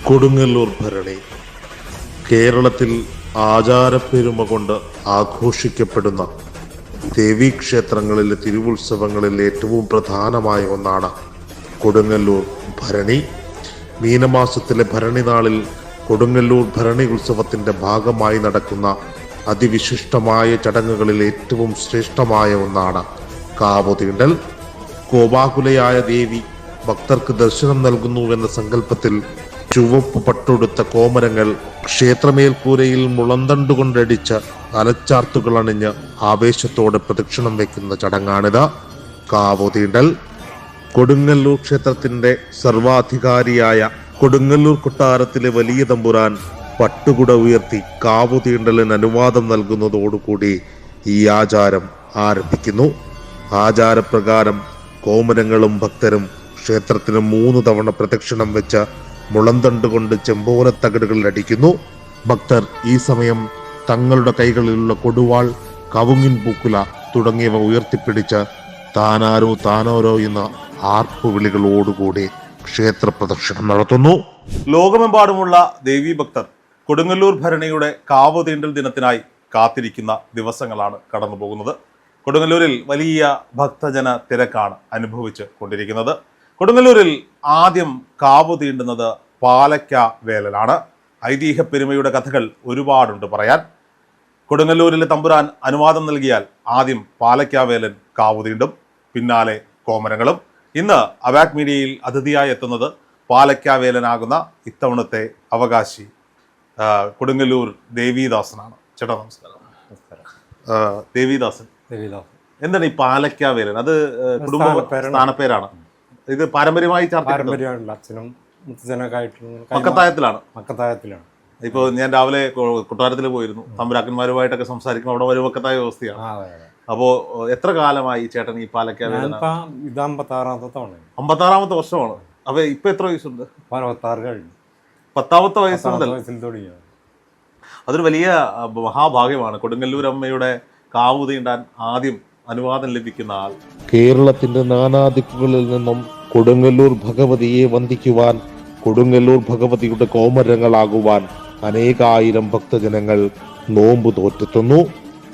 കൊടുങ്ങല്ലൂർ ഭരണി കേരളത്തിൽ ആചാരപ്പെരുമ കൊണ്ട് ആഘോഷിക്കപ്പെടുന്ന ദേവീക്ഷേത്രങ്ങളിലെ തിരുവുത്സവങ്ങളിൽ ഏറ്റവും പ്രധാനമായ ഒന്നാണ് കൊടുങ്ങല്ലൂർ ഭരണി. മീനമാസത്തിലെ ഭരണി നാളിൽ കൊടുങ്ങല്ലൂർ ഭരണി ഉത്സവത്തിന്റെ ഭാഗമായി നടക്കുന്ന അതിവിശിഷ്ടമായ ചടങ്ങുകളിൽ ഏറ്റവും ശ്രേഷ്ഠമായ ഒന്നാണ് കാവുതീണ്ടൽ. കോപാകുലയായ ദേവി ഭക്തർക്ക് ദർശനം നൽകുന്നുവെന്ന സങ്കല്പത്തിൽ ചുവപ്പ് പട്ടൊടുത്ത കോമരങ്ങൾ ക്ഷേത്രമേൽക്കൂരയിൽ മുളന്തണ്ടുകൊണ്ടടിച്ച് അലച്ചാർത്തുകൾ അണിഞ്ഞ് ആവേശത്തോടെ പ്രദക്ഷിണം വയ്ക്കുന്ന ചടങ്ങാണിത് കാവുതീണ്ടൽ. കൊടുങ്ങല്ലൂർ ക്ഷേത്രത്തിന്റെ സർവാധികാരിയായ കൊടുങ്ങല്ലൂർ കൊട്ടാരത്തിലെ വലിയ തമ്പുരാൻ പട്ടുകുട ഉയർത്തി കാവുതീണ്ടലിന് അനുവാദം നൽകുന്നതോടുകൂടി ഈ ആചാരം ആരംഭിക്കുന്നു. ആചാരപ്രകാരം കോമരങ്ങളും ഭക്തരും ക്ഷേത്രത്തിന് 3 തവണ പ്രദക്ഷിണം വെച്ച് മുളന്തണ്ടുകൊണ്ട് ചെമ്പോലത്തകിടുകളിൽ അടിക്കുന്നു. ഭക്തർ ഈ സമയം തങ്ങളുടെ കൈകളിലുള്ള കൊടുവാൾ, കവുങ്ങിൻ പൂക്കുല തുടങ്ങിയവ ഉയർത്തിപ്പിടിച്ച് താനാരോ താനോരോ എന്ന ആർപ്പുവിളികളോടുകൂടി ക്ഷേത്ര പ്രദക്ഷിണം നടത്തുന്നു. ലോകമെമ്പാടുമുള്ള ദേവീ ഭക്തർ കൊടുങ്ങല്ലൂർ ഭരണിയുടെ കാവുതീണ്ടൽ ദിനത്തിനായി കാത്തിരിക്കുന്ന ദിവസങ്ങളാണ് കടന്നു പോകുന്നത്. കൊടുങ്ങല്ലൂരിൽ വലിയ ഭക്തജന തിരക്കാണ് അനുഭവിച്ച് കൊണ്ടിരിക്കുന്നത്. കൊടുങ്ങല്ലൂരിൽ ആദ്യം കാവു തീണ്ടുന്നത് പാലക്ക വേലനാണ്. ഐതിഹ്യ പെരുമയുടെ കഥകൾ ഒരുപാടുണ്ട് പറയാൻ. കൊടുങ്ങല്ലൂരിലെ തമ്പുരാൻ അനുവാദം നൽകിയാൽ ആദ്യം പാലക്ക വേലൻ കാവു തീണ്ടും, പിന്നാലെ കോമരങ്ങളും. ഇന്ന് അവാക് മീഡിയയിൽ അതിഥിയായി എത്തുന്നത് പാലക്ക വേലനാകുന്ന ഇത്തവണത്തെ അവകാശി കൊടുങ്ങല്ലൂർ ദേവിദാസനാണ്. ചേട്ടാ നമസ്കാരം. ദേവിദാസൻ എന്താണ് ഈ പാലക്ക വേലൻ? അത് കുടുംബ സ്ഥാനപ്പേരാണ്. ഇത് പാരമ്പര്യമായി അച്ഛനും മുത്തച്ഛനൊക്കെ മക്കത്തായത്തിലാണ്. ഇപ്പൊ ഞാൻ രാവിലെ കൊട്ടാരത്തിൽ പോയിരുന്നു. തമ്പുരാക്കന്മാരുമായിട്ടൊക്കെ സംസാരിക്കുമ്പോൾ അവിടെ ഒരു മക്കത്തായ വ്യവസ്ഥയാണ്. അപ്പോ എത്ര കാലമായി ചേട്ടൻ ഈ പാലക്ക വേലൻ? ഇത് 56-ാമത്തെ വർഷമാണ്. അപ്പൊ ഇപ്പൊ എത്ര വയസ്സുണ്ട്? 16 കഴിഞ്ഞു. 10ാമത്തെ വയസ്സ് മുതൽ അതൊരു വലിയ മഹാഭാഗ്യമാണ്. കൊടുങ്ങല്ലൂർ അമ്മയുടെ കാവു തീണ്ടാൻ ആദ്യം അനുവാദം ലഭിക്കുന്ന ആൾ. കേരളത്തിന്റെ നാനാദിക്കുകളിൽ നിന്നും കൊടുങ്ങല്ലൂർ ഭഗവതിയെ വന്ദിക്കുവാൻ, കൊടുങ്ങല്ലൂർ ഭഗവതിയുടെ കോമരങ്ങളാകുവാൻ അനേകായിരം ഭക്തജനങ്ങൾ നോമ്പ് തോറ്റെത്തുന്നു.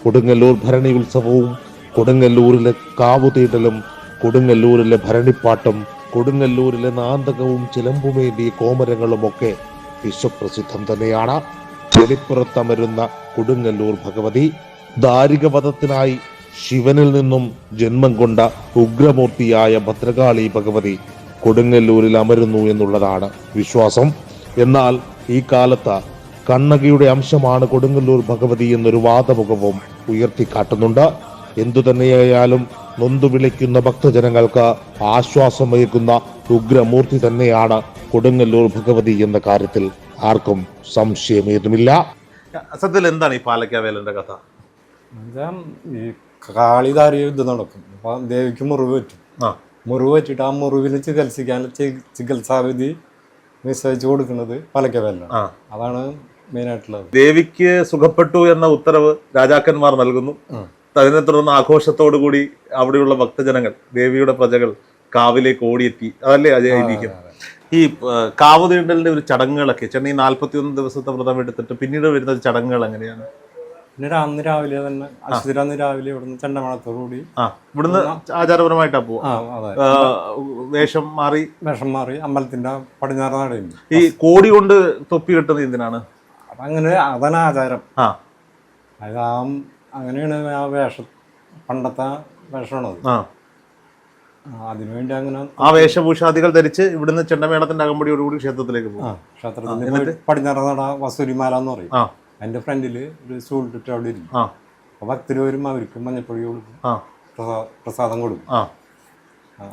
കൊടുങ്ങല്ലൂർ ഭരണി ഉത്സവവും, കൊടുങ്ങല്ലൂരിലെ കാവുതീണ്ടലും, കൊടുങ്ങല്ലൂരിലെ ഭരണിപ്പാട്ടും, കൊടുങ്ങല്ലൂരിലെ നാന്തകവും ചിലമ്പുമേന്തിയ കോമരങ്ങളുമൊക്കെ വിശ്വപ്രസിദ്ധം തന്നെയാണ്. ചെളിപ്പുറത്തമരുന്ന കൊടുങ്ങല്ലൂർ ഭഗവതി ദാരികവധത്തിനായി ശിവനിൽ നിന്നും ജന്മം കൊണ്ട ഉഗ്രമൂർത്തിയായ ഭദ്രകാളി ഭഗവതി കൊടുങ്ങല്ലൂരിൽ അമരുന്നു എന്നുള്ളതാണ് വിശ്വാസം. എന്നാൽ ഈ കാലത്ത് കണ്ണകിയുടെ അംശമാണ് കൊടുങ്ങല്ലൂർ ഭഗവതി എന്നൊരു വാദമുഖവും ഉയർത്തിക്കാട്ടുന്നുണ്ട്. എന്തുതന്നെയായാലും നൊന്തു വിളിക്കുന്ന ഭക്തജനങ്ങൾക്ക് ആശ്വാസമേകുന്ന ഉഗ്രമൂർത്തി തന്നെയാണ് കൊടുങ്ങല്ലൂർ ഭഗവതി എന്ന കാര്യത്തിൽ ആർക്കും സംശയമേതുമില്ല. സത്യത്തിൽ എന്താണ് ഈ പാലക്ക വേലന്റെ കഥ? ഈ കാളിദാരി യുദ്ധം നടക്കും. അപ്പൊ ദേവിക്ക് മുറിവ് പറ്റും. മുറിവ് വെച്ചിട്ട് ആ മുറിവിന് ചികിത്സിക്കാനുള്ള ചികിത്സാവിധി നിശ്ചയിച്ചു കൊടുക്കുന്നത് പാലക്ക വേലനാണ്. അതാണ് മെയിനായിട്ടുള്ളത്. ദേവിക്ക് സുഖപ്പെട്ടു എന്ന ഉത്തരവ് രാജാക്കന്മാർ നൽകുന്നു. അതിനെ തുടർന്ന് ആഘോഷത്തോടു കൂടി അവിടെയുള്ള ഭക്തജനങ്ങൾ, ദേവിയുടെ പ്രജകൾ കാവിലേക്ക് ഓടിയെത്തി. അതല്ലേ ഐതിഹ്യം. ഈ കാവു തീണ്ടലിന്റെ ഒരു ചടങ്ങുകളൊക്കെ ചേട്ടൻ ഈ 41 ദിവസത്തെ വ്രതം എടുത്തിട്ട് പിന്നീട് വരുന്ന ചടങ്ങുകൾ എങ്ങനെയാണ്? പിന്നെ അന്ന് രാവിലെ തന്നെ അന്ന് രാവിലെ ഇവിടുന്ന് ചെണ്ടമേളത്തോടുകൂടി ഇവിടുന്ന് ആചാരപരമായിട്ടാ പോവാ. വേഷം മാറി അമ്പലത്തിന്റെ പടിഞ്ഞാറ് നടയുന്നു. ഈ കോടി കൊണ്ട് തൊപ്പി കെട്ടുന്നത് എന്തിനാണ്? അതങ്ങനെ അതാണ് ആചാരം. അത് അങ്ങനെയാണ് ആ വേഷം, പണ്ടത്തെ വേഷമാണത്. അതിനുവേണ്ടി അങ്ങനെ ആ വേഷഭൂഷാദികൾ ധരിച്ച് ഇവിടുന്ന് ചെണ്ടമേളത്തിന്റെ അകമ്പടിയോടുകൂടി ക്ഷേത്രത്തിലേക്ക് പോകും. ക്ഷേത്രത്തിന്റെ പടിഞ്ഞാറ് നട വസൂരിമാല എന്ന് പറയും. അതിന്റെ ഫ്രണ്ടില് ഒരു സ്റ്റൂൾ ഇട്ടിട്ട് അവിടെ ഇരിക്കും. അപ്പൊ ഭക്തര് വരും, അവർക്ക് മഞ്ഞപ്പൊടി കൊടുക്കും, പ്രസാദം കൊടുക്കും.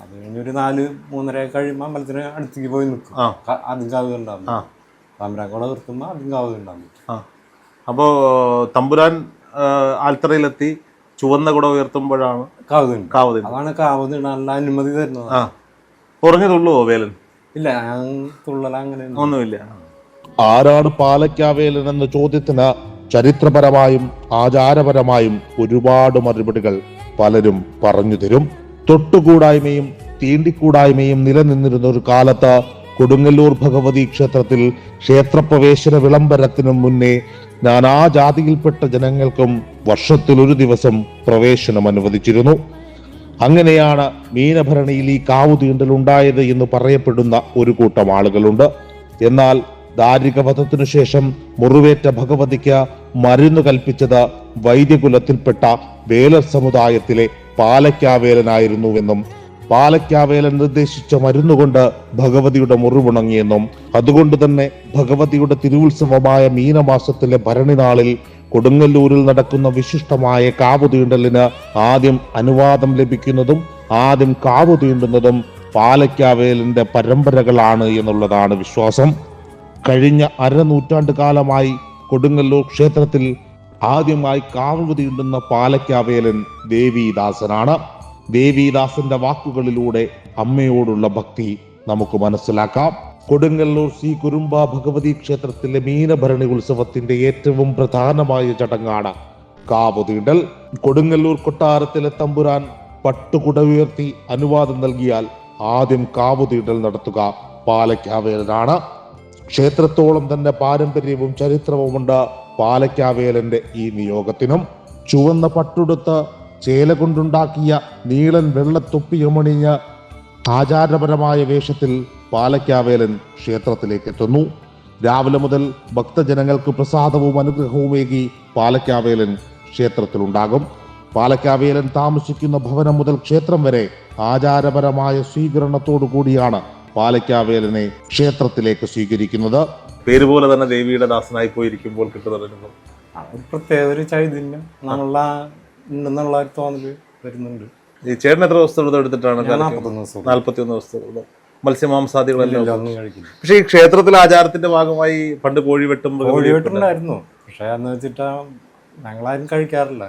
അത് കഴിഞ്ഞൊരു 4-3:30 കഴിയുമ്പോൾ അമ്പലത്തിന് അടുത്തേക്ക് പോയി നിൽക്കും. ആദ്യം കാവ് ഉണ്ടാവും. താമരാക്കോടെ നിർത്തുമ്പോ ആദ്യം കാവ് ഉണ്ടാവും. അപ്പോ തമ്പുരാൻ ആൽത്തറയിലെത്തി ചുവന്ന കുട ഉയർത്തുമ്പോഴാണ് കാവ്. അതാണ് കാവ് നല്ല അനുമതി തരുന്നത്. കുറഞ്ഞതുള്ളൂ വേലൻ? ഇല്ല, തുള്ളല അങ്ങനെ ഒന്നുമില്ല. ആരാണ് പാലക്ക വേലൻ എന്ന ചോദ്യത്തിന് ചരിത്രപരമായും ആചാരപരമായും ഒരുപാട് മറുപടികൾ പലരും പറഞ്ഞു തരും. തൊട്ടുകൂടായ്മയും തീണ്ടിക്കൂടായ്മയും നിലനിന്നിരുന്ന ഒരു കാലത്ത് കൊടുങ്ങല്ലൂർ ഭഗവതി ക്ഷേത്രത്തിൽ ക്ഷേത്രപ്രവേശന വിളംബരത്തിനു മുന്നേ നാനാജാതിയിൽപ്പെട്ട ജനങ്ങൾക്കും വർഷത്തിൽ ഒരു ദിവസം പ്രവേശനം അനുവദിച്ചിരുന്നു. അങ്ങനെയാണ് മീനഭരണിയിൽ ഈ കാവുതീണ്ടൽ ഉണ്ടായത് എന്ന് പറയപ്പെടുന്ന ഒരു കൂട്ടം ആളുകളുണ്ട്. എന്നാൽ ദാരികവധത്തിനു ശേഷം മുറിവേറ്റ ഭഗവതിക്ക് മരുന്ന് കൽപ്പിച്ചത് വൈദ്യകുലത്തിൽപ്പെട്ട വേലർ സമുദായത്തിലെ പാലക്കാവേലനായിരുന്നുവെന്നും പാലക്കാവേലൻ നിർദ്ദേശിച്ച മരുന്നുകൊണ്ട് ഭഗവതിയുടെ മുറിവുണങ്ങിയെന്നും അതുകൊണ്ട് തന്നെ ഭഗവതിയുടെ തിരുവുത്സവമായ മീനമാസത്തിലെ ഭരണിനാളിൽ കൊടുങ്ങല്ലൂരിൽ നടക്കുന്ന വിശിഷ്ടമായ കാവുതീണ്ടലിന് ആദ്യം അനുവാദം ലഭിക്കുന്നതും ആദ്യം കാവു തീണ്ടുന്നതും പാലക്കാവേലിന്റെ പരമ്പരകളാണ് എന്നുള്ളതാണ് വിശ്വാസം. കഴിഞ്ഞ അരനൂറ്റാണ്ട് കാലമായി കൊടുങ്ങല്ലൂർ ക്ഷേത്രത്തിൽ ആദ്യമായി കാവു തീണ്ടുന്ന പാലക്കാവേലൻ ദേവീദാസനാണ്. ദേവീദാസന്റെ വാക്കുകളിലൂടെ അമ്മയോടുള്ള ഭക്തി നമുക്ക് മനസ്സിലാക്കാം. കൊടുങ്ങല്ലൂർ ശ്രീ കുരുമ്പ ഭഗവതി ക്ഷേത്രത്തിലെ മീനഭരണി ഉത്സവത്തിന്റെ ഏറ്റവും പ്രധാനമായ ചടങ്ങാണ് കാവുതീണ്ടൽ. കൊടുങ്ങല്ലൂർ കൊട്ടാരത്തിലെ തമ്പുരാൻ പട്ടുകുട ഉയർത്തി അനുവാദം നൽകിയാൽ ആദ്യം കാവുതീണ്ടൽ നടത്തുക പാലക്കാവേലനാണ്. ക്ഷേത്രത്തോളം തന്നെ പാരമ്പര്യവും ചരിത്രവുമുണ്ട് പാലക്കാവേലന്റെ ഈ നിയോഗത്തിനും. ചുവന്ന പട്ടുടുത്ത് ചേല കൊണ്ടുണ്ടാക്കിയ നീളൻ വെള്ളത്തൊപ്പിയമണിഞ്ഞ ആചാരപരമായ വേഷത്തിൽ പാലക്കാവേലൻ ക്ഷേത്രത്തിലേക്ക് എത്തുന്നു. രാവിലെ മുതൽ ഭക്തജനങ്ങൾക്ക് പ്രസാദവും അനുഗ്രഹവുമേകി പാലക്കാവേലൻ ക്ഷേത്രത്തിലുണ്ടാകും. പാലക്കാവേലൻ താമസിക്കുന്ന ഭവനം മുതൽ ക്ഷേത്രം വരെ ആചാരപരമായ സ്വീകരണത്തോടു കൂടിയാണ് പാലക്കാവേലനെ ക്ഷേത്രത്തിലേക്ക് സ്വീകരിക്കുന്നത്. പേര് പോലെ തന്നെ ദേവിയുടെ ദാസനായി പോയിരിക്കുമ്പോൾ കിട്ടുന്നത് ഒരു പ്രത്യേക ഒരു ചൈതന്യം നമ്മളെ ഉണ്ടെന്നുള്ള ഒരു തോന്നല് വരുന്നുണ്ട്. ഈ ചേട്ടൻ എത്ര ദിവസത്തെ വ്രതം എടുത്തിട്ടാണ്? 41 ദിവസത്തെ വ്രതം. മത്സ്യമാംസാദികളെല്ലാം ഒന്നും കഴിക്കില്ല. പക്ഷെ ഈ ക്ഷേത്രത്തിലെ ആചാരത്തിന്റെ ഭാഗമായി പണ്ട് കോഴി വെട്ടുണ്ടായിരുന്നു. പക്ഷെ എന്ന് വെച്ചിട്ടാ ഞങ്ങളാരും കഴിക്കാറില്ല.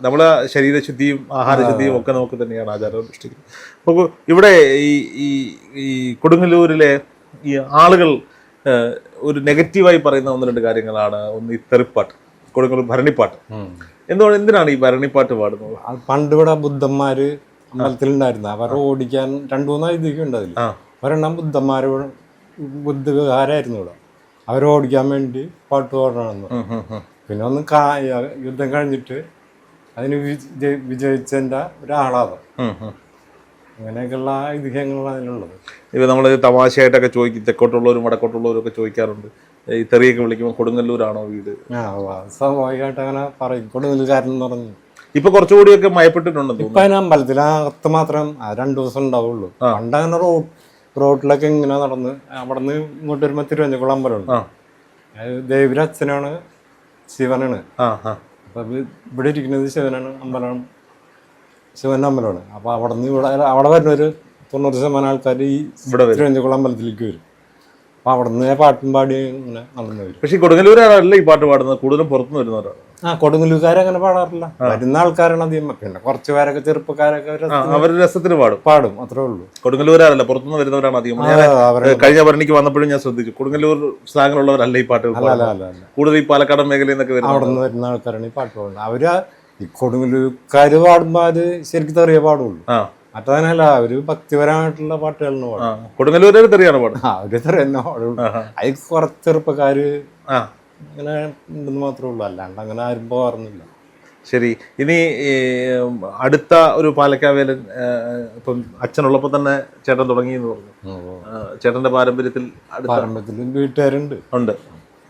നമ്മളെ ശരീരശുദ്ധിയും ആഹാരശുദ്ധിയും ഒക്കെ നമുക്ക് തന്നെയാണ് ആചാരം അനുഷ്ഠിക്കുന്നത്. അപ്പോൾ ഇവിടെ ഈ കൊടുങ്ങല്ലൂരിലെ ഈ ആളുകൾ ഒരു നെഗറ്റീവായി പറയുന്ന 1-2 കാര്യങ്ങളാണ്. ഒന്ന് ഈ തെറിപ്പാട്ട്, കൊടുങ്ങല്ലൂർ ഭരണിപ്പാട്ട്. എന്തിനാണ് ഈ ഭരണിപ്പാട്ട് പാടുന്നത്? പണ്ട് ഇവിടെ ബുദ്ധന്മാര് അമ്പലത്തിലുണ്ടായിരുന്നു. അവരെ ഓടിക്കാൻ 2-3 ഐതിഹ്യം ഉണ്ട്. അതിൽ ഒരെണ്ണം ബുദ്ധകാരായിരുന്നു ഇവിടെ. അവരെ ഓടിക്കാൻ വേണ്ടി പാട്ട് പാടണമെന്ന്. പിന്നെ ഒന്ന് യുദ്ധം കഴിഞ്ഞിട്ട് അതിന് വിജയിച്ചതിന്റെ ഒരാളാണ്. അങ്ങനെയൊക്കെയുള്ള ഐതിഹ്യങ്ങളാണ് അതിലുള്ളത്. ഇപ്പൊ നമ്മൾ തമാശയായിട്ടൊക്കെ ചോദിക്കും, തെക്കോട്ടുള്ളവരും വടക്കോട്ടുള്ളവരും ഒക്കെ ചോദിക്കാറുണ്ട്, ഈ തെറിയൊക്കെ വിളിക്കുമ്പോൾ കൊടുങ്ങല്ലൂരാണോ വീട്? സ്വാഭാവികമായിട്ട് അങ്ങനെ പറയും, കൊടുങ്ങല്ലൂർക്കാരൻ എന്ന് പറഞ്ഞു. ഇപ്പൊ കുറച്ചുകൂടിയൊക്കെ മയപ്പെട്ടിട്ടുണ്ടെന്ന് ഇപ്പൊ അതിന് അമ്പലത്തിനകത്ത് മാത്രം 2 ദിവസം ഉണ്ടാവുള്ളൂ. പണ്ട് അങ്ങനെ റോഡിലൊക്കെ ഇങ്ങനെ നടന്ന് അവിടെ നിന്ന് ഇങ്ങോട്ട് വരുമ്പോ തിരുവഞ്ചക്കുളം അമ്പലമുണ്ട്. ദേവിയുടെ അച്ഛനാണ് ശിവനാണ്. അപ്പൊ ഇവിടെ ഇരിക്കുന്നത് ശിവനാണ് അമ്പലം, ശിവന്റെ അമ്പലമാണ്. അപ്പൊ അവിടെ വരുന്നൊരു 90% ആൾക്കാർ ഈ തിരുവഞ്ചക്കുളം അമ്പലത്തിലേക്ക് വരും. അപ്പൊ അവിടെ നിന്ന് പാട്ടും പാടി ഇങ്ങനെ നടന്നു വരും. പക്ഷെ കൊടുങ്ങല്ലൂരാണല്ല ഈ പാട്ട് പാടുന്നത്, കൂടുതലും പുറത്തുനിന്ന് വരുന്നവരാണ്. കൊടുങ്ങല്ലൂർക്കാരങ്ങനെ പാടാറില്ല, വരുന്ന ആൾക്കാരാണ് അധികം. പിന്നെ കുറച്ച് പേരൊക്കെ ചെറുപ്പക്കാരൊക്കെ അവർ രസത്തിന് പാടും, അത്രേ ഉള്ളൂ. കൊടുങ്ങല്ലൂരല്ല, പുറത്തുനിന്ന് വരുന്നവരാണ് അധികം. കഴിഞ്ഞ ഭരണിക്ക് വന്നപ്പോഴും ഞാൻ ശ്രദ്ധിച്ചു, കൊടുങ്ങല്ലൂർ സ്ലാങ്ങിലുള്ളവരല്ല ഈ പാട്ടുകൾ, കൂടുതൽ ഈ പാലക്കാടൻ മേഖലയിൽ നിന്നൊക്കെ അവിടെ നിന്ന് വരുന്ന ആൾക്കാരാണ് ഈ പാട്ട് പാടുന്നത്. അവര് ഈ കൊടുങ്ങല്ലൂർക്കാര് പാടുമ്പോ അത് ശരിക്കും തെറിയ പാടുള്ളൂ. മറ്റതല്ല, അവര് ഭക്തിപരമായിട്ടുള്ള പാട്ടുകളാണ് പാടും. കൊടുങ്ങല്ലൂർ തെറിയാണ് പാടും, അവര് തെറി തന്നെ പാടുള്ളൂ. അതിൽ കുറച്ച് ചെറുപ്പക്കാര് അങ്ങനെ ഉണ്ടെന്ന് മാത്രമേ ഉള്ളൂ, അല്ലാണ്ട് അങ്ങനെ ആരും പോകാറുന്നില്ല. ശരി, ഇനി അടുത്ത ഒരു പാലക്കാവേലൻ ഇപ്പം അച്ഛനുള്ളപ്പോ തന്നെ ചേട്ടൻ തുടങ്ങി എന്ന് പറഞ്ഞു. ചേട്ടന്റെ പാരമ്പര്യത്തിൽ വീട്ടുകാരുണ്ട്,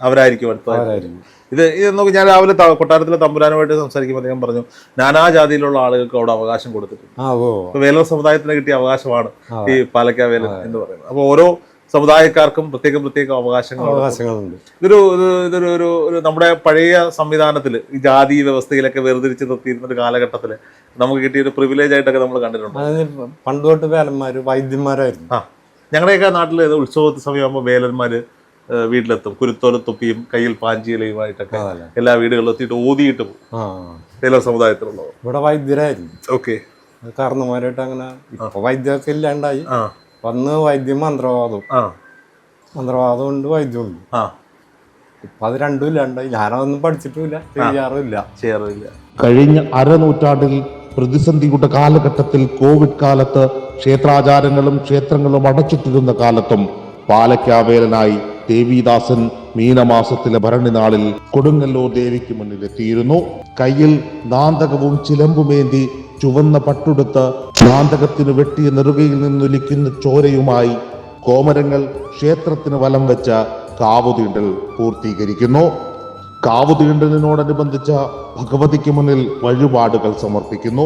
അവരായിരിക്കും അടുത്തതായിരിക്കും. ഇത് നോക്കി, ഞാൻ രാവിലെ കൊട്ടാരത്തിലെ തമ്പുരാനുമായിട്ട് സംസാരിക്കുമ്പോൾ അദ്ദേഹം പറഞ്ഞു, നാനാജാതിയിലുള്ള ആളുകൾക്ക് അവിടെ അവകാശം കൊടുത്തിട്ടുണ്ട്. വേലർ സമുദായത്തിന് കിട്ടിയ അവകാശമാണ് ഈ പാലക്കാവേലൻ എന്ന് പറയുന്നത്. അപ്പോൾ ഓരോ സമുദായക്കാർക്കും പ്രത്യേക അവകാശങ്ങളുണ്ട്. ഇതൊരു നമ്മുടെ പഴയ സംവിധാനത്തിൽ ഈ ജാതി വ്യവസ്ഥയിലൊക്കെ വേർതിരിച്ച് നിർത്തിയിരുന്ന ഒരു കാലഘട്ടത്തിൽ നമുക്ക് കിട്ടിയ ഒരു പ്രിവിലേജ് ആയിട്ടൊക്കെ നമ്മൾ കണ്ടിട്ടുണ്ട്. പണ്ട് തൊട്ട് വേലന്മാര് വൈദ്യന്മാരായിരുന്നു. ഞങ്ങളുടെയൊക്കെ നാട്ടിൽ ഉത്സവ സമയമാകുമ്പോൾ വേലന്മാര് വീട്ടിലെത്തും, കുരുത്തോല തൊപ്പിയും കയ്യിൽ പാഞ്ചിയിലയുമായിട്ടൊക്കെ എല്ലാ വീടുകളിലും എത്തിയിട്ട് ഓതിയിട്ട് പോകും. വേലർ സമുദായത്തിലുള്ളവർ ഇവിടെ വൈദ്യരായിരുന്നു. ഓക്കെ, കാരണന്മാരായിട്ട് അങ്ങനെ. ഇപ്പൊ വൈദ്യമൊക്കെ ഇല്ലാണ്ടായി വന്ന് വൈദ്യം മന്ത്രവാദവും ഉണ്ട് വൈദ്യമുണ്ട്. ഇപ്പൊ അത് രണ്ടും ഇല്ലാണ്ടായി. ഞാനതൊന്നും പഠിച്ചിട്ടുമില്ല, ചെയ്യാറുമില്ല. കഴിഞ്ഞ അരനൂറ്റാണ്ടിൽ പ്രതിസന്ധിയുടെ കാലഘട്ടത്തിൽ കോവിഡ് കാലത്ത് ക്ഷേത്രാചാരങ്ങളും ക്ഷേത്രങ്ങളും അടച്ചിട്ടിരുന്ന കാലത്തും പാലക്കാവേലനായി ദേവിദാസൻ മീനമാസത്തിലെ ഭരണിനാളിൽ കൊടുങ്ങല്ലൂർ ദേവിക്ക് മുന്നിലെത്തിയിരുന്നു. കയ്യിൽ നാന്തകവും ചിലമ്പുമേന്തി ചുവന്ന പട്ടുടുത്ത് നാന്തകത്തിന് വെട്ടിയ നെറുകയിൽ നിന്നൊലിക്കുന്ന ചോരയുമായി കോമരങ്ങൾ ക്ഷേത്രത്തിന് വലം വെച്ച കാവുതീണ്ടൽ പൂർത്തീകരിക്കുന്നു. കാവുതീണ്ടലിനോടനുബന്ധിച്ച ഭഗവതിക്ക് മുന്നിൽ വഴിപാടുകൾ സമർപ്പിക്കുന്നു.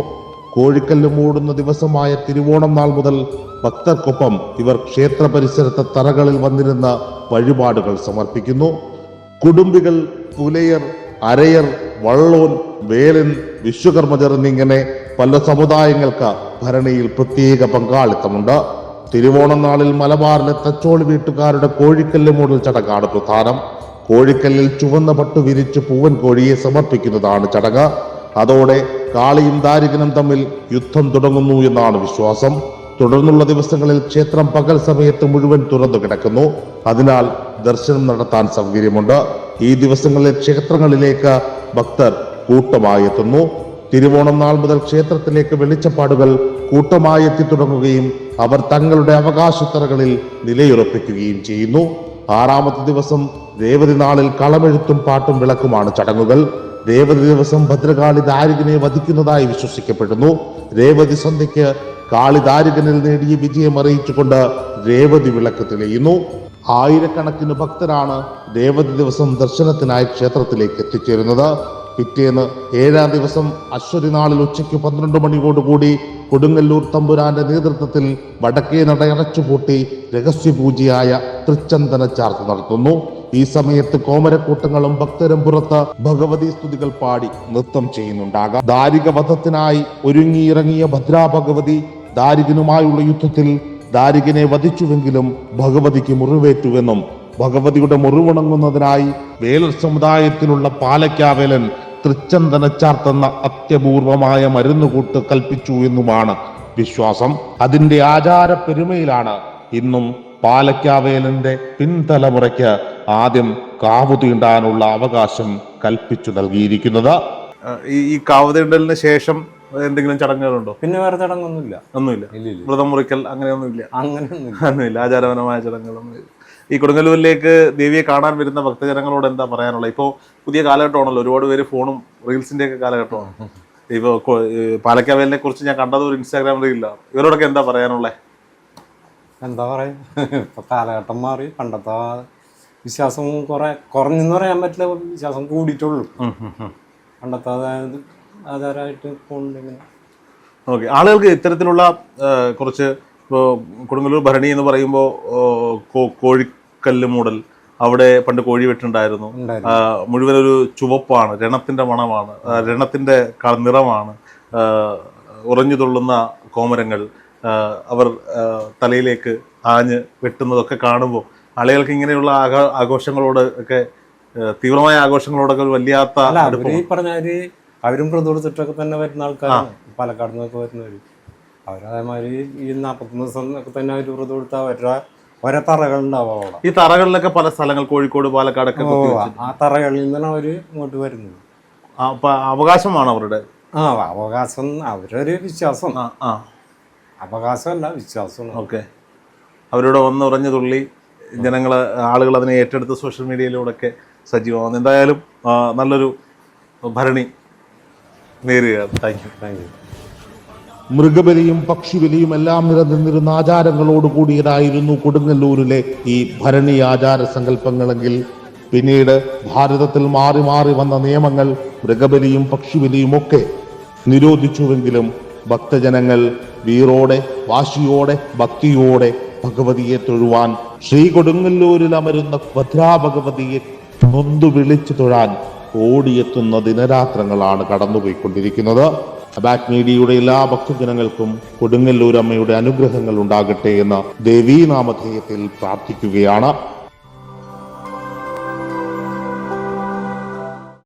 കോഴിക്കല്ല് മൂടുന്ന ദിവസമായ തിരുവോണം നാൾ മുതൽ ഭക്തർക്കൊപ്പം ഇവർ ക്ഷേത്ര പരിസരത്തെ തറകളിൽ വന്നിരുന്ന വഴിപാടുകൾ സമർപ്പിക്കുന്നു. കുടുംബികൾ, പുലയർ, അരയർ, വള്ളോൻ, വേലൻ, വിശ്വകർമ്മജർ എന്നിങ്ങനെ പല സമുദായങ്ങൾക്ക് ഭരണിയിൽ പ്രത്യേക പങ്കാളിത്തമുണ്ട്. തിരുവോണം നാളിൽ മലബാറിലെ തച്ചോളി വീട്ടുകാരുടെ കോഴിക്കല്ല് മൂടൽ ചടങ്ങാണ് പ്രധാനം. കോഴിക്കല്ലിൽ ചുവന്ന പട്ടു വിരിച്ച് പൂവൻ കോഴിയെ സമർപ്പിക്കുന്നതാണ് ചടങ്ങ്. അതോടെ കാളിയും ദാരികനും തമ്മിൽ യുദ്ധം തുടങ്ങുന്നു എന്നാണ് വിശ്വാസം. തുടർന്നുള്ള ദിവസങ്ങളിൽ ക്ഷേത്രം പകൽ സമയത്ത് മുഴുവൻ തുറന്നു കിടക്കുന്നു. അതിനാൽ ദർശനം നടത്താൻ സൗകര്യമുണ്ട്. ഈ ദിവസങ്ങളിൽ ക്ഷേത്രങ്ങളിലേക്ക് ഭക്തർ കൂട്ടമായി എത്തുന്നു. തിരുവോണം നാൾ മുതൽ ക്ഷേത്രത്തിലേക്ക് വെളിച്ചപ്പാടുകൾ കൂട്ടമായി എത്തി തുടങ്ങുകയും അവർ തങ്ങളുടെ അവകാശത്തറകളിൽ നിലയുറപ്പിക്കുകയും ചെയ്യുന്നു. 6ാമത്തെ ദിവസം രേവതി നാളിൽ കളമെഴുത്തും പാട്ടും വിളക്കുമാണ് ചടങ്ങുകൾ. രേവതി ദിവസം ഭദ്രകാളി ദാരികനെ വധിക്കുന്നതായി വിശ്വസിക്കപ്പെടുന്നു. രേവതി സന്ധ്യയ്ക്ക് കാളി ദാരികനിൽ നേടിയ വിജയം അറിയിച്ചുകൊണ്ട് രേവതി വിളക്ക് തെളിയുന്നു. ആയിരക്കണക്കിന് ഭക്തരാണ് രേവതി ദിവസം ദർശനത്തിനായി ക്ഷേത്രത്തിലേക്ക് എത്തിച്ചേരുന്നത്. പിറ്റേന്ന് 7ാം ദിവസം അശ്വതി നാളിൽ ഉച്ചയ്ക്ക് 12 മണിയോടുകൂടി കൊടുങ്ങല്ലൂർ തമ്പുരാന്റെ നേതൃത്വത്തിൽ വടക്കേ നട അടച്ചുപൂട്ടി രഹസ്യപൂജയായ തൃച്ചന്ദന ചാർത്ത് നടത്തുന്നു. ഈ സമയത്ത് കോമരക്കൂട്ടങ്ങളും ഭക്തരും പുറത്ത് ഭഗവതി സ്തുതികൾ പാടി നൃത്തം ചെയ്യുന്നുണ്ടാകാം. ദാരിക വധത്തിനായി ഒരുങ്ങിയിറങ്ങിയ ഭദ്രാഭഗവതി ദാരികനുമായുള്ള യുദ്ധത്തിൽ ദാരികനെ വധിച്ചുവെങ്കിലും ഭഗവതിക്ക് മുറിവേറ്റുവെന്നും ഭഗവതിയുടെ മുറിവുണങ്ങുന്നതിനായി വേലർ സമുദായത്തിലുള്ള പാലക്കാവേലൻ തൃച്ചന്ദന ചാർത്തെന്ന അത്യപൂർവമായ മരുന്നുകൂട്ട് കൽപ്പിച്ചു എന്നുമാണ് വിശ്വാസം. അതിന്റെ ആചാര പെരുമയിലാണ് ഇന്നും പാലക്കാവേലന്റെ പിൻതലമുറയ്ക്ക് ആദ്യം കാവു തീണ്ടാനുള്ള അവകാശം കൽപ്പിച്ചു നൽകിയിരിക്കുന്നത്. ഈ കാവു തീണ്ടലിന് ശേഷം എന്തെങ്കിലും ചടങ്ങുകളുണ്ടോ? പിന്നെ വേറെ ചടങ്ങൊന്നുമില്ല. ഒന്നുമില്ല. വ്രതം മുറിക്കൽ അങ്ങനെയൊന്നുമില്ല. അങ്ങനെയൊന്നുമില്ല. ആചാരപരമായ ചടങ്ങുകളൊന്നും. ഈ കൊടുങ്ങല്ലൂരിലേക്ക് ദേവിയെ കാണാൻ വരുന്ന ഭക്തജനങ്ങളോട് എന്താ പറയാനുള്ളത്? ഇപ്പോൾ പുതിയ കാലഘട്ടമാണല്ലോ, ഒരുപാട് പേര് ഫോണും റീൽസിന്റെ ഒക്കെ കാലഘട്ടമാണ്. ഇപ്പോൾ പാലക്കാവേലിനെ കുറിച്ച് ഞാൻ കണ്ടത് ഒരു ഇൻസ്റ്റാഗ്രാം റീലിലാണ്. ഇവരോടൊക്കെ എന്താ പറയാനുള്ളത്? എന്താ പറയാ, ഇപ്പൊ കാലഘട്ടം മാറി. പണ്ടത്തെ വിശ്വാസം കുറഞ്ഞെന്ന് പറയാൻ പറ്റില്ല, വിശ്വാസം കൂടിയിട്ടുള്ളൂ. പണ്ടത്തെ അതായത് ആധാരമായിട്ട് പോകുന്നുണ്ടെങ്കിൽ ഓക്കെ. ആളുകൾക്ക് ഇത്തരത്തിലുള്ള കുറച്ച് ഇപ്പോൾ കൊടുങ്ങല്ലൂർ ഭരണി എന്ന് പറയുമ്പോൾ കോഴിക്കല്ല് മൂടൽ, അവിടെ പണ്ട് കോഴി വെട്ടുണ്ടായിരുന്നു. മുഴുവനൊരു ചുവപ്പാണ്, രണത്തിന്റെ മണമാണ്, രണത്തിന്റെ നിറമാണ്, ഉറഞ്ഞു തുള്ളുന്ന കോമരങ്ങൾ, അവർ തലയിലേക്ക് ആഞ്ഞ് വെട്ടുന്നതൊക്കെ കാണുമ്പോൾ ആളുകൾക്ക് ഇങ്ങനെയുള്ള ആഘോഷങ്ങളോട് ഒക്കെ, തീവ്രമായ ആഘോഷങ്ങളോടൊക്കെ വല്ലാത്ത പറഞ്ഞാല് അവരും പ്രതിഷ്ഠിട്ടൊക്കെ തന്നെ വരുന്ന ആൾക്കാരാണ്. പാലക്കാട് നിന്നൊക്കെ വരുന്നവര് അവരതേമാതിരി ഈ 41 ദിവസം ഒക്കെ തന്നെ അവർ വ്രതം കൊടുത്ത അവരുടെ ഓരോ തറകളുണ്ടാവും അവിടെ. ഈ തറകളിലൊക്കെ പല സ്ഥലങ്ങൾ, കോഴിക്കോട്, പാലക്കാടൊക്കെ ആ തറകളിൽ നിന്നാണ് അവര് ഇങ്ങോട്ട് വരുന്നത്. അവകാശമാണ് അവരുടെ. അവകാശം, അവരൊരു വിശ്വാസം. അവകാശമല്ല, വിശ്വാസമാണ്. ഓക്കെ. അവരോട് വന്ന് ഉറഞ്ഞു തുള്ളി ആളുകൾ അതിനെ ഏറ്റെടുത്ത് സോഷ്യൽ മീഡിയയിലൂടെ ഒക്കെ സജീവമാകുന്നു. എന്തായാലും നല്ലൊരു ഭരണി നേരുകയാണ്. Thank you. മൃഗബലിയും പക്ഷിബലിയും എല്ലാം നിലനിന്നിരുന്ന ആചാരങ്ങളോടുകൂടിയതായിരുന്നു കൊടുങ്ങല്ലൂരിലെ ഈ ഭരണി ആചാര സങ്കല്പങ്ങളെങ്കിൽ പിന്നീട് ഭാരതത്തിൽ മാറി മാറി വന്ന നിയമങ്ങൾ മൃഗബലിയും പക്ഷിബലിയും ഒക്കെ നിരോധിച്ചുവെങ്കിലും ഭക്തജനങ്ങൾ വീറോടെ, വാശിയോടെ, ഭക്തിയോടെ ഭഗവതിയെ തൊഴുവാൻ ശ്രീ കൊടുങ്ങല്ലൂരിൽ അമരുന്ന ഭദ്രാഭഗവതിയെ നൊന്തു വിളിച്ചു തൊഴാൻ ഓടിയെത്തുന്ന ദിനരാത്രങ്ങളാണ് കടന്നുപോയിക്കൊണ്ടിരിക്കുന്നത്. അബാക് മീഡിയയുടെ എല്ലാ ഭക്തജനങ്ങൾക്കും കൊടുങ്ങല്ലൂർ അമ്മയുടെ അനുഗ്രഹങ്ങൾ ഉണ്ടാകട്ടെ എന്ന ദേവീനാമധേയത്തിൽ പ്രാർത്ഥിക്കുകയാണ്.